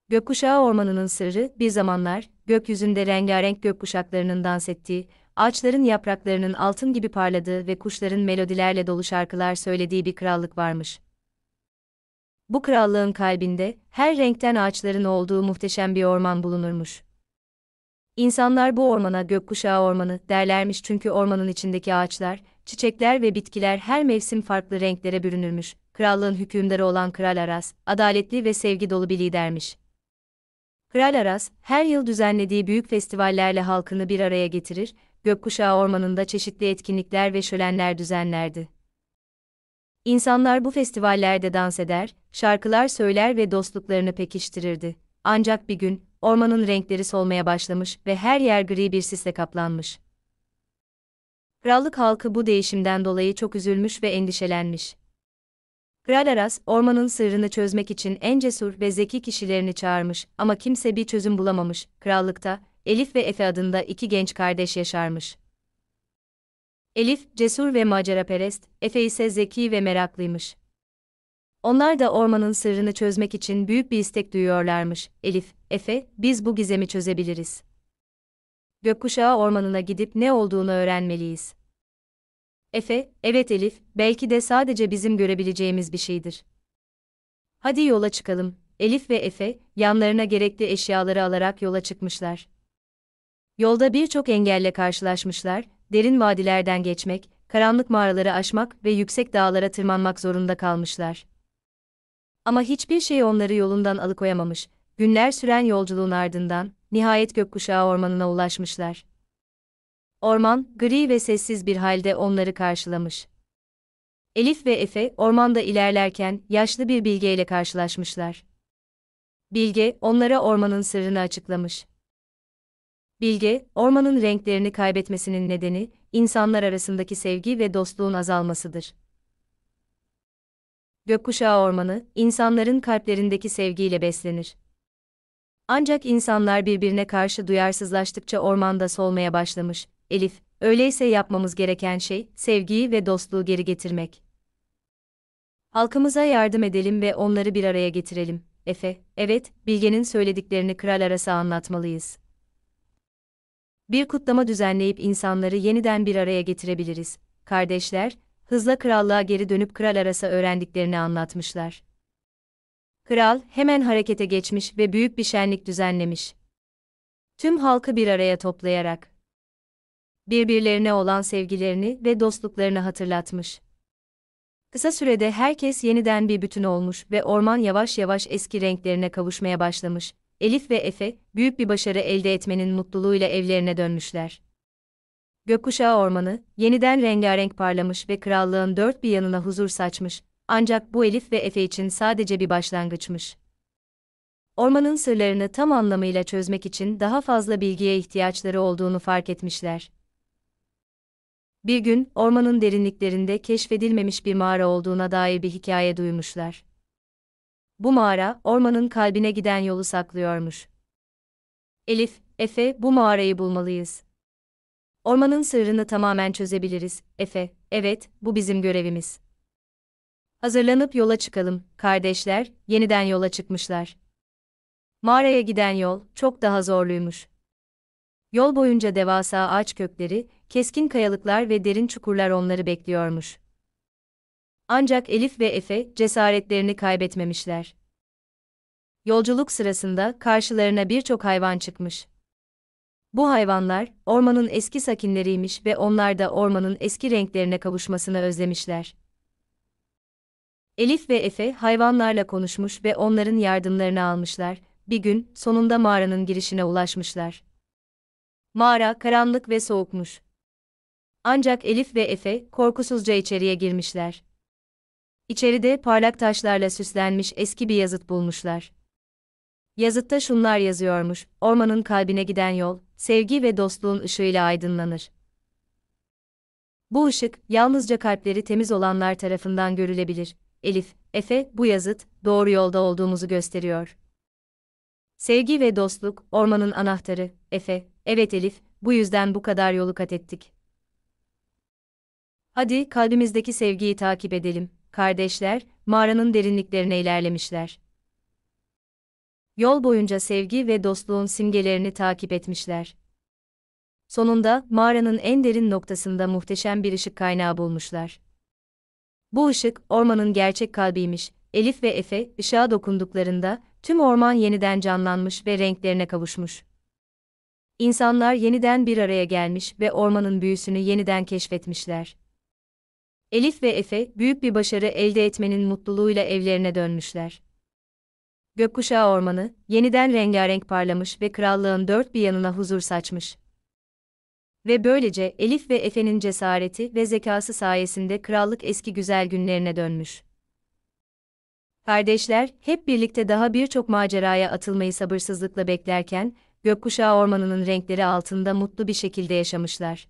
Gökkuşağı Ormanı'nın sırrı, bir zamanlar, gökyüzünde rengarenk gökkuşaklarının dans ettiği, ağaçların yapraklarının altın gibi parladığı ve kuşların melodilerle dolu şarkılar söylediği bir krallık varmış. Bu krallığın kalbinde, her renkten ağaçların olduğu muhteşem bir orman bulunurmuş. İnsanlar bu ormana Gökkuşağı Ormanı derlermiş çünkü ormanın içindeki ağaçlar, çiçekler ve bitkiler her mevsim farklı renklere bürünürmüş. Krallığın hükümdarı olan Kral Aras, adaletli ve sevgi dolu bir lidermiş. Kral Aras, her yıl düzenlediği büyük festivallerle halkını bir araya getirir, Gökkuşağı Ormanı'nda çeşitli etkinlikler ve şölenler düzenlerdi. İnsanlar bu festivallerde dans eder, şarkılar söyler ve dostluklarını pekiştirirdi. Ancak bir gün, ormanın renkleri solmaya başlamış ve her yer gri bir sisle kaplanmış. Krallık halkı bu değişimden dolayı çok üzülmüş ve endişelenmiş. Kral Aras, ormanın sırrını çözmek için en cesur ve zeki kişilerini çağırmış ama kimse bir çözüm bulamamış. Krallıkta, Elif ve Efe adında iki genç kardeş yaşarmış. Elif, cesur ve maceraperest, Efe ise zeki ve meraklıymış. Onlar da ormanın sırrını çözmek için büyük bir istek duyuyorlarmış. Elif, Efe, biz bu gizemi çözebiliriz. Gökkuşağı Ormanı'na gidip ne olduğunu öğrenmeliyiz. Efe, evet Elif, belki de sadece bizim görebileceğimiz bir şeydir. Hadi yola çıkalım. Elif ve Efe, yanlarına gerekli eşyaları alarak yola çıkmışlar. Yolda birçok engelle karşılaşmışlar, derin vadilerden geçmek, karanlık mağaraları aşmak ve yüksek dağlara tırmanmak zorunda kalmışlar. Ama hiçbir şey onları yolundan alıkoyamamış, günler süren yolculuğun ardından, nihayet Gökkuşağı Ormanı'na ulaşmışlar. Orman, gri ve sessiz bir halde onları karşılamış. Elif ve Efe, ormanda ilerlerken, yaşlı bir bilgeyle karşılaşmışlar. Bilge, onlara ormanın sırrını açıklamış. Bilge, ormanın renklerini kaybetmesinin nedeni, insanlar arasındaki sevgi ve dostluğun azalmasıdır. Gökkuşağı Ormanı, insanların kalplerindeki sevgiyle beslenir. Ancak insanlar birbirine karşı duyarsızlaştıkça ormanda solmaya başlamış. Elif, öyleyse yapmamız gereken şey, sevgiyi ve dostluğu geri getirmek. Halkımıza yardım edelim ve onları bir araya getirelim. Efe, evet, Bilge'nin söylediklerini Kral Aras'a anlatmalıyız. Bir kutlama düzenleyip insanları yeniden bir araya getirebiliriz. Kardeşler, hızla krallığa geri dönüp Kral Aras'a öğrendiklerini anlatmışlar. Kral, hemen harekete geçmiş ve büyük bir şenlik düzenlemiş. Tüm halkı bir araya toplayarak birbirlerine olan sevgilerini ve dostluklarını hatırlatmış. Kısa sürede herkes yeniden bir bütün olmuş ve orman yavaş yavaş eski renklerine kavuşmaya başlamış. Elif ve Efe, büyük bir başarı elde etmenin mutluluğuyla evlerine dönmüşler. Gökkuşağı Ormanı, yeniden rengarenk parlamış ve krallığın dört bir yanına huzur saçmış. Ancak bu Elif ve Efe için sadece bir başlangıçmış. Ormanın sırlarını tam anlamıyla çözmek için daha fazla bilgiye ihtiyaçları olduğunu fark etmişler. Bir gün, ormanın derinliklerinde keşfedilmemiş bir mağara olduğuna dair bir hikaye duymuşlar. Bu mağara, ormanın kalbine giden yolu saklıyormuş. Elif, Efe, bu mağarayı bulmalıyız. Ormanın sırrını tamamen çözebiliriz. Efe, evet, bu bizim görevimiz. Hazırlanıp yola çıkalım, kardeşler, yeniden yola çıkmışlar. Mağaraya giden yol, çok daha zorluymuş. Yol boyunca devasa ağaç kökleri, keskin kayalıklar ve derin çukurlar onları bekliyormuş. Ancak Elif ve Efe, cesaretlerini kaybetmemişler. Yolculuk sırasında karşılarına birçok hayvan çıkmış. Bu hayvanlar, ormanın eski sakinleriymiş ve onlar da ormanın eski renklerine kavuşmasını özlemişler. Elif ve Efe hayvanlarla konuşmuş ve onların yardımlarını almışlar. Bir gün, sonunda mağaranın girişine ulaşmışlar. Mağara, karanlık ve soğukmuş. Ancak Elif ve Efe, korkusuzca içeriye girmişler. İçeride parlak taşlarla süslenmiş eski bir yazıt bulmuşlar. Yazıtta şunlar yazıyormuş: ormanın kalbine giden yol, sevgi ve dostluğun ışığıyla aydınlanır. Bu ışık, yalnızca kalpleri temiz olanlar tarafından görülebilir. Elif, Efe, bu yazıt, doğru yolda olduğumuzu gösteriyor. Sevgi ve dostluk, ormanın anahtarı. Efe, evet Elif, bu yüzden bu kadar yolu kat ettik. Hadi, kalbimizdeki sevgiyi takip edelim. Kardeşler, mağaranın derinliklerine ilerlemişler. Yol boyunca sevgi ve dostluğun simgelerini takip etmişler. Sonunda, mağaranın en derin noktasında muhteşem bir ışık kaynağı bulmuşlar. Bu ışık, ormanın gerçek kalbiymiş. Elif ve Efe, ışığa dokunduklarında, tüm orman yeniden canlanmış ve renklerine kavuşmuş. İnsanlar yeniden bir araya gelmiş ve ormanın büyüsünü yeniden keşfetmişler. Elif ve Efe, büyük bir başarı elde etmenin mutluluğuyla evlerine dönmüşler. Gökkuşağı ormanı, yeniden rengarenk parlamış ve krallığın dört bir yanına huzur saçmış. Ve böylece Elif ve Efe'nin cesareti ve zekası sayesinde krallık eski güzel günlerine dönmüş. Kardeşler, hep birlikte daha birçok maceraya atılmayı sabırsızlıkla beklerken, Gökkuşağı Ormanı'nın renkleri altında mutlu bir şekilde yaşamışlar.